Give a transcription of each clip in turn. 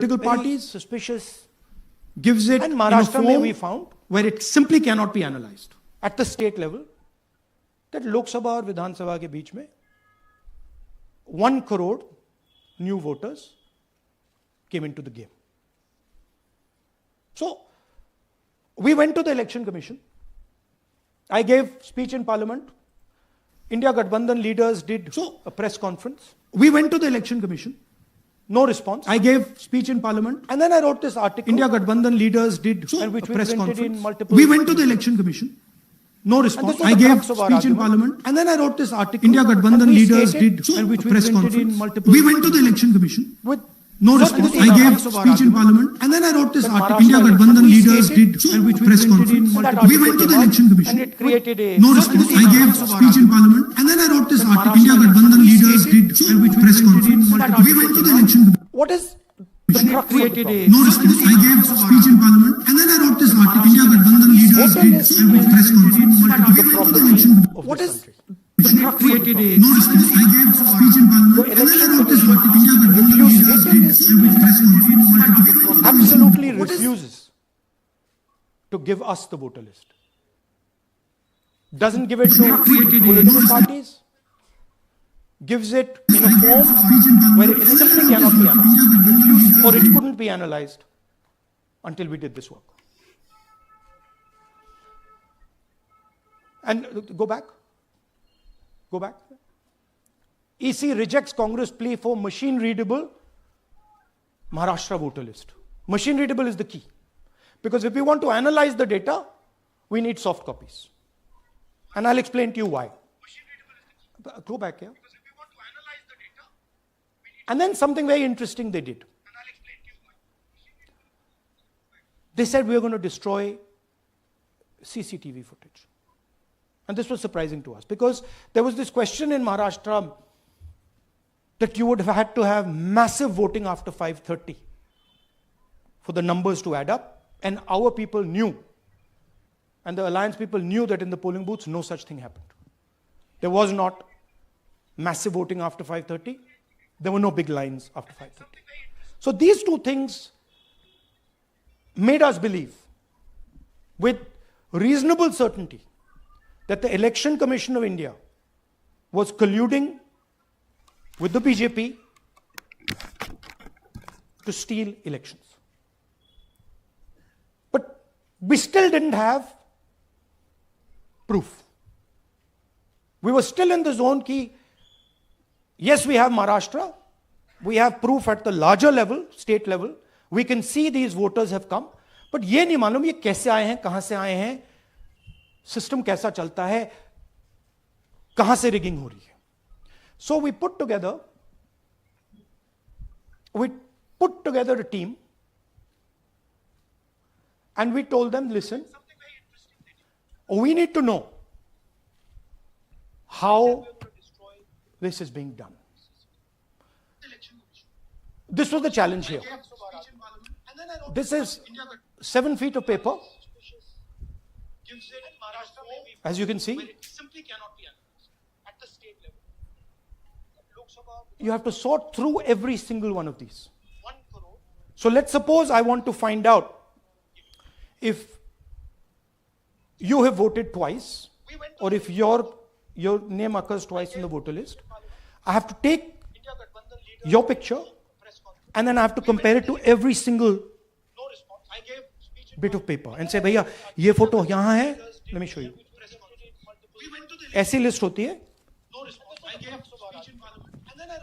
political parties suspicious, gives it and in a Maharashtra form we found where it simply cannot be analyzed. at the state level that Lok Sabha और विधान सभा के बीच में 1 crore new voters came into the game. So we went to the election commission. I gave speech in parliament. India Gathbandhan leaders did a press conference. We went to the election commission. No response. I gave speech in parliament. And then I wrote this article. India Gathbandhan leaders did and which a we press printed conference. in multiple. We went to the election commission. No response. I gave speech in parliament. And then I wrote this article. India Gathbandhan leaders did and which a we press printed in conference. multiple. We went to the election commission. With no response. I gave speech in parliament. And then I wrote this article. India Gathbandhan leaders did and which a press conference. We went to the election commission. And it created a. No response. I gave speech in parliament. And then I wrote this article. India Gathbandhan leaders did and which press conference. We went to the election commission. What is the crux created a? No response. I gave speech in parliament. And then I wrote this article. India Gathbandhan leaders did and which press conference. We went to the election commission. What is the crux created a? No response. I gave speech in parliament. And then I wrote this article. India Gathbandhan leaders did and which press conference. Absolutely refuses to give us the voter list. Doesn't give it to political parties. Gives it in a form where it simply cannot be analyzed, or it couldn't be analyzed until we did this work. And go back. EC rejects Congress plea for machine readable Maharashtra voter list. Machine readable is the key. Because if we want to analyze the data, we need soft copies. And I'll explain to you why. Go back here. And then something very interesting they did. They said we are going to destroy CCTV footage. And this was surprising to us because there was this question in Maharashtra that you would have had to have massive voting after 5:30 for the numbers to add up. And our people knew, and the alliance people knew that in the polling booths, no such thing happened. There was not massive voting after 5:30. There were no big lines after 5:30. So these two things made us believe with reasonable certainty that the Election Commission of India was colluding with the BJP to steal elections. But we still didn't have proof. We were still in the zone ki, yes, we have Maharashtra. We have proof at the larger level, state level. We can see these voters have come. But ये नहीं मालूम ये कैसे आए हैं, कहां से आए हैं, सिस्टम कैसा चलता है, कहां से रिगिंग हो रही है. So we put together a team and we told them, listen, we need to know how this is being done. This was the challenge here. This is 7 feet of paper. As you can see, you have to sort through every single one of these. So let's suppose I want to find out if you have voted twice or if your name occurs twice in the voter list. I have to take your picture and then I have to compare it to every single bit of paper and say, भैया ये photo यहाँ है, let me show you. ऐसी list होती है,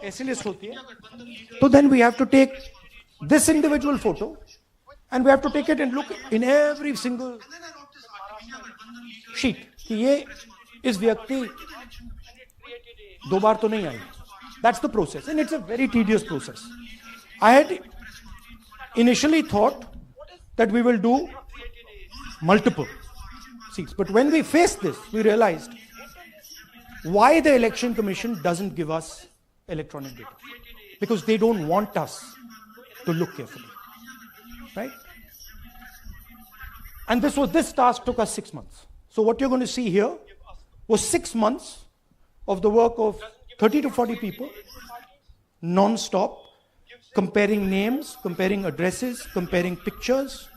ऐसी list होती है. So then we have to take this individual photo and we have to take it and look in every single sheet कि ये इस व्यक्ति दो बार तो नहीं आई. That's the process and it's a very tedious process. I had initially thought that we will do multiple seats. But when we faced this, we realized why the Election Commission doesn't give us electronic data. Because they don't want us to look carefully. Right? And this task took us 6 months. So what you're going to see here was 6 months of the work of 30 to 40 people, non-stop, comparing names, comparing addresses, comparing pictures.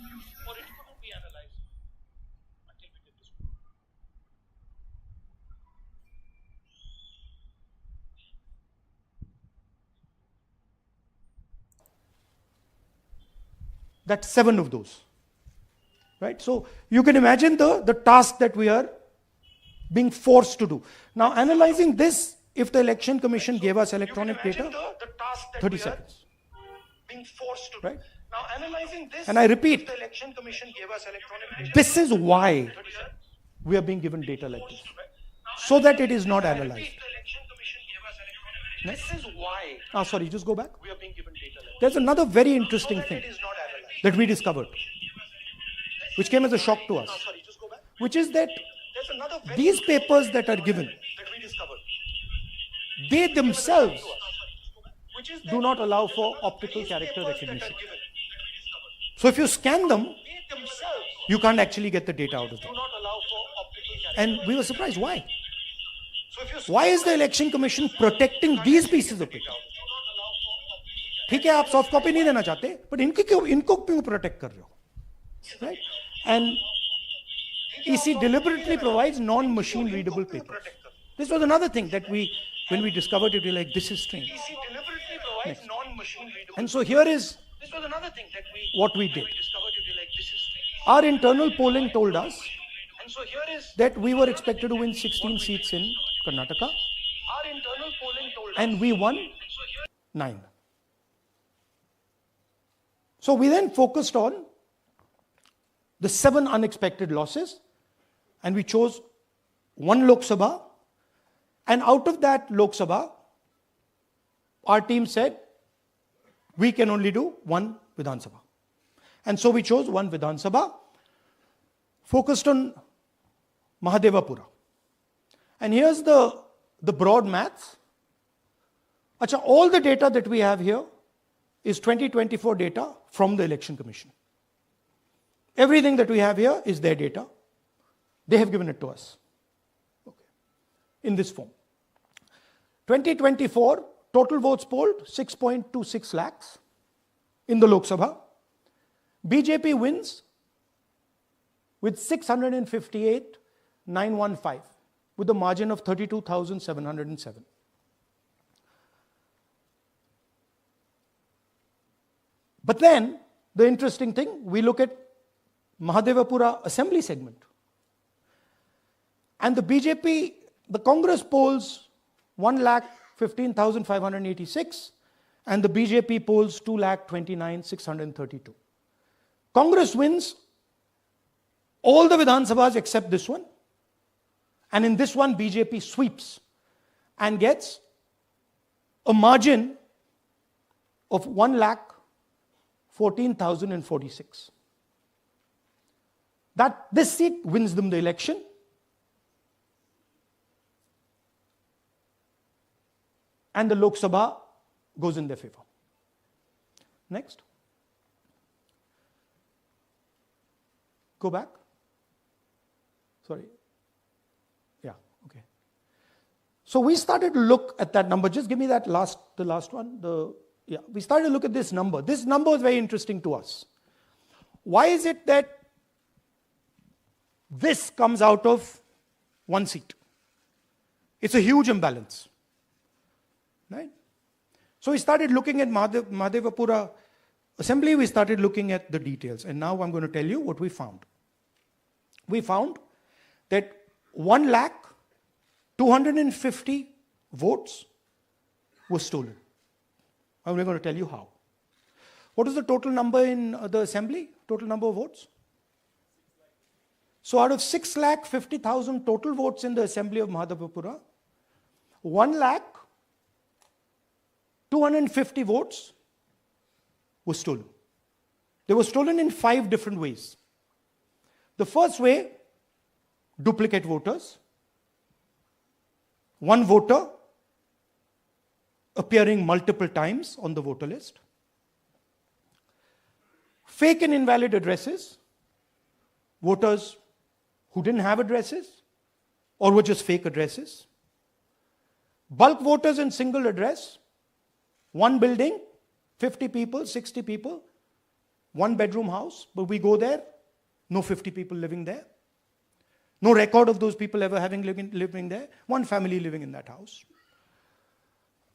That's 7 of those. Right? So you can imagine the task that we are being forced to do. Now, analyzing this, if the Election Commission gave us electronic data, 30 seconds. Being forced to Right? Now analyzing this, And I repeat, if the Election Commission gave us electronic data, this is why we are being given data like this, so that it is not analyzed. the Election Commission gave us electronic data. This is why Sorry, just go back. we are being given data like There's another very interesting thing it is not analyzed. that we discovered, which came as a shock to us, Sorry, just go back. which is that There's another very these papers that are given, that we discovered, they themselves which is do not allow for optical character papers that are recognition. given, So if you scan them, they themselves you can't actually get the data out of them. do not allow for optical character. And we were surprised. Why? So if you Why is the Election Commission protecting these pieces of paper? do not allow for optical ठीक है, आप soft copy नहीं देना चाहते, but इनको क्यों protect कर रहे हो? Right? And EC deliberately provides non-machine readable papers. This was another thing that when we discovered it, we were like, this is strange. EC deliberately provides non-machine readable. And so here is This was another thing that what we did. discovered. You like this is strange. Our internal polling told us And so here is that we were expected to win 16 seats in Karnataka, our internal polling told us. and we won So here 9. So we then focused on the 7 unexpected losses, and we chose 1 Lok Sabha, and out of that Lok Sabha, our team said we can only do 1 Vidhan Sabha. And so we chose 1 Vidhan Sabha, focused on Mahadevapura. And here's the broad maths. Acha, all the data that we have here is 2024 data from the Election Commission. Everything that we have here is their data. They have given it to us. Okay. In this form. 2024, total votes polled 6.26 lakhs in the Lok Sabha. BJP wins with 658,915 with a margin of 32,707. But then, the interesting thing, we look at Mahadevapura assembly segment. And the BJP, the Congress polls 1,15,586 and the BJP polls 2,29,632. Congress wins all the Vidhan Sabhas except this one. And in this one, BJP sweeps and gets a margin of 1,14,046. This seat wins them the election. And the Lok Sabha goes in their favor. Next. Go back. Sorry. Yeah, okay. So we started to look at that number. Just give me the last one. We started to look at this number. This number is very interesting to us. Why is it that this comes out of 1 seat? It's a huge imbalance. Right? So we started looking at Mahadevapura assembly, we started looking at the details. And now I'm going to tell you what we found. We found that 1,250,000 votes were stolen. I'm going to tell you how. What is the total number in the assembly? Total number of votes? So out of 6,50,000 total votes in the assembly of Mahadevapura, 1,250,000 votes were stolen. They were stolen in 5 different ways. The first way, duplicate voters. One voter appearing multiple times on the voter list. Fake and invalid addresses. Voters who didn't have addresses or were just fake addresses. Bulk voters in single address. One building, 50 people, 60 people, one bedroom house, but we go there, no 50 people living there. No record of those people ever having living there. One family living in that house.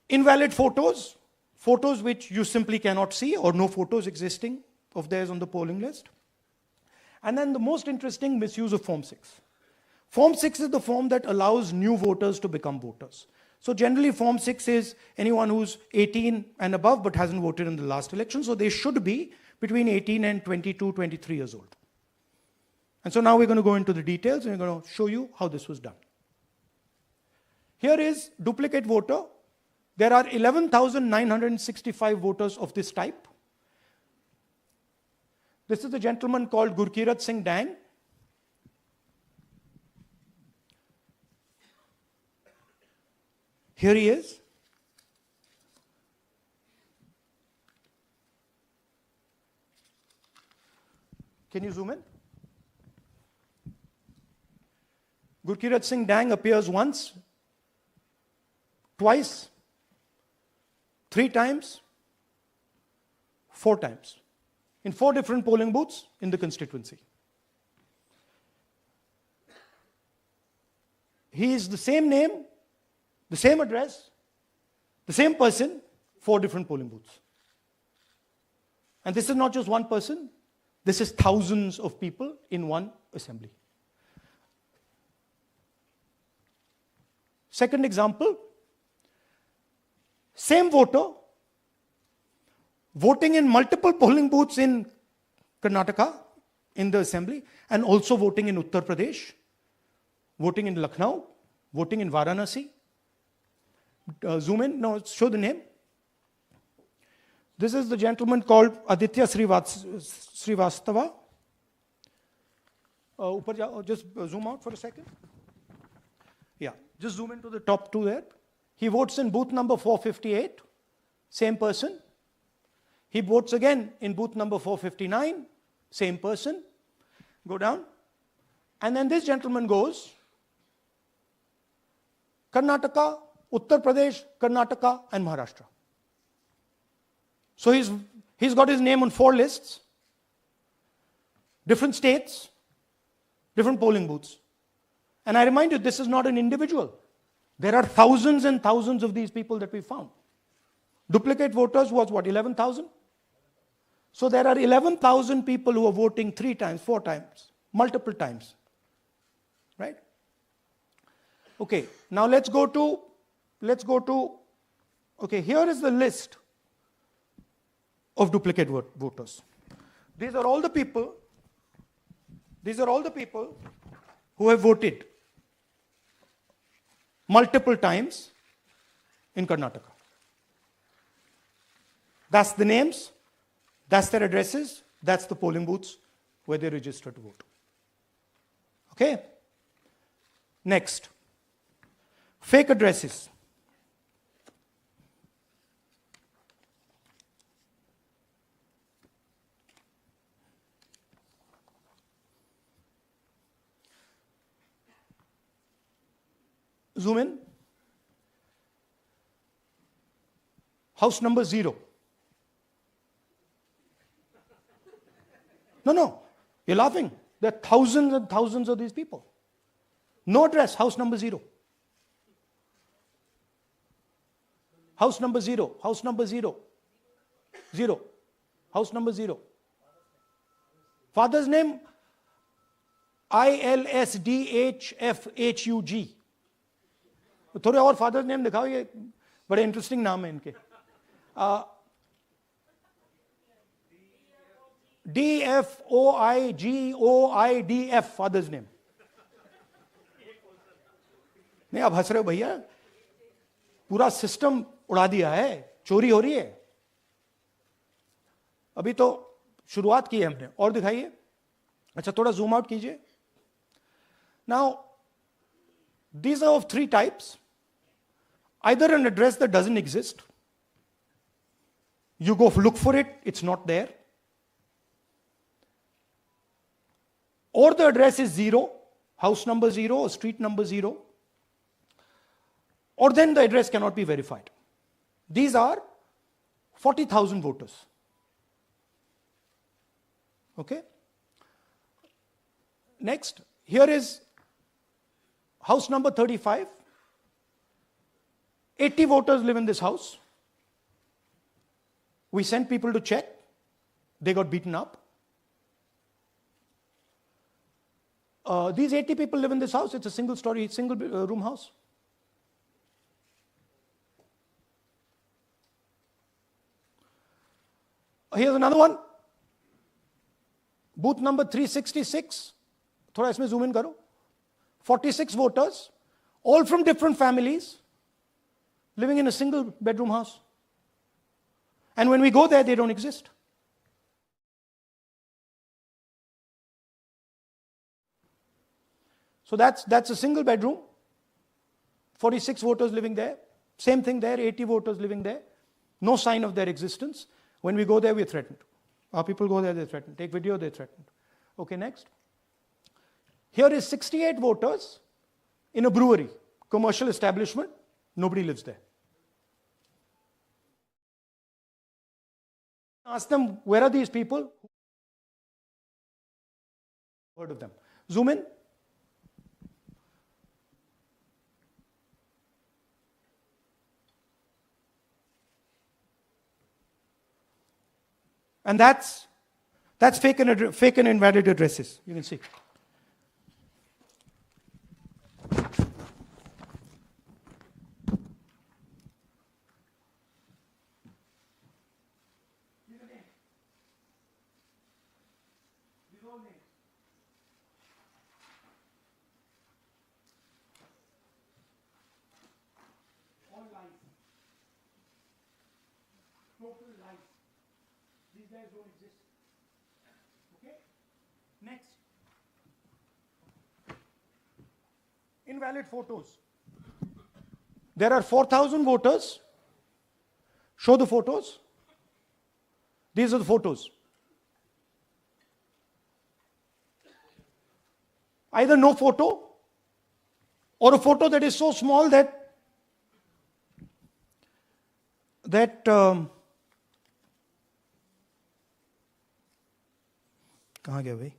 Invalid photos, photos which you simply cannot see or no photos existing of theirs on the polling list. And then the most interesting, misuse of Form 6. Form 6 is the form that allows new voters to become voters. So generally Form 6 is anyone who's 18 and above but hasn't voted in the last election. So they should be between 18 and 22, 23 years old. And so now we're going to go into the details and we're going to show you how this was done. Here is duplicate voter. There are 11,965 voters of this type. This is a gentleman called Gurkirat Singh Dang. Here he is. Can you zoom in? Gurkirat Singh Dang appears once, twice, 3 times, 4 times, in 4 different polling booths in the constituency. He is the same name, the same address, the same person, 4 different polling booths. And this is not just one person, this is thousands of people in one assembly. Second example, same voter voting in multiple polling booths in Karnataka in the assembly and also voting in Uttar Pradesh, voting in Lucknow, voting in Varanasi. Zoom in, no, show the name. This is the gentleman called Aditya Srivastava. Just zoom out for a second. Yeah, just zoom into the top 2 there. He votes in booth number 458, same person. He votes again in booth number 459, same person. Go down. And then this gentleman goes, Karnataka, Uttar Pradesh, Karnataka, and Maharashtra. So he's got his name on 4 lists, different states, different polling booths. And I remind you, this is not an individual. There are thousands and thousands of these people that we found. Duplicate voters was what, 11,000? So there are 11,000 people who are voting 3 times, 4 times, multiple times. Right? Okay, now let's go to, okay, here is the list of duplicate voters. These are all the people who have voted multiple times in Karnataka. That's the names, that's their addresses, that's the polling booths where they register to vote. Okay? Next, fake addresses. Zoom in. House number 0. No, you're laughing. There are thousands and thousands of these people. No address, house number 0. House number 0, house number 0. 0. House number 0. Father's name, ILSDHFHUG. थोड़े और father's name दिखाओ, ये बड़े interesting नाम है इनके. DFOIGOIDF father's name. नहीं, आप हंस रहे हो भैया, पूरा सिस्टम उड़ा दिया है, चोरी हो रही है. अभी तो शुरुआत की है हमने, और दिखाइए. अच्छा, थोड़ा जूम आउट कीजिए. Now these are of 3 types. Either an address that doesn't exist, you go look for it, it's not there. Or the address is 0, house number 0 or street number 0. Or then the address cannot be verified. These are 40,000 voters. Okay? Next, here is house number 35. 80 voters live in this house. We sent people to check. They got beaten up. These 80 people live in this house. It's a single story, single room house. Here's another one. Booth number 366. थोड़ा इसमें zoom in करो. 46 voters, all from different families, living in a single bedroom house. And when we go there, they don't exist. So that's a single bedroom. 46 voters living there. Same thing there, 80 voters living there. No sign of their existence. When we go there, we're threatened. Our people go there, they're threatened. Take video, they're threatened. Okay, next. Here is 68 voters in a brewery, commercial establishment. Nobody lives there. Ask them, where are these people? Heard of them. Zoom in. And that's fake and invalid addresses. You can see. All lies. Total lies. These guys don't exist. Okay? Next. Invalid photos. There are 4,000 voters. Show the photos. These are the photos. Either no photo or a photo that is so small that कहाँ गया भाई?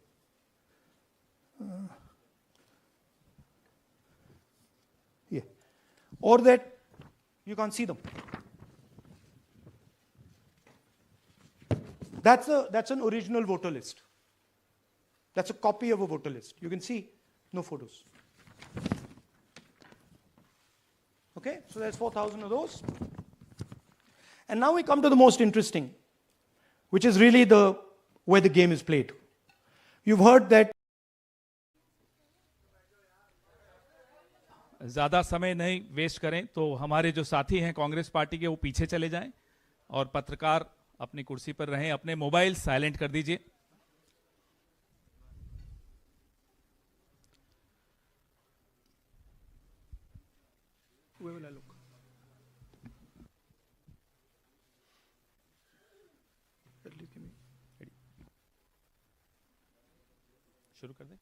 Yeah. Or that you can't see them. That's an original voter list. That's a copy of a voter list. You can see no photos. Okay, so there's 4,000 of those. And now we come to the most interesting, which is really where the game is played. You've heard that. ज़्यादा समय नहीं waste करें तो हमारे जो साथी हैं Congress party के वो पीछे चले जाएं और पत्रकार अपनी कुर्सी पर रहें, अपने मोबाइल साइलेंट कर दीजिए. शुरू कर दें.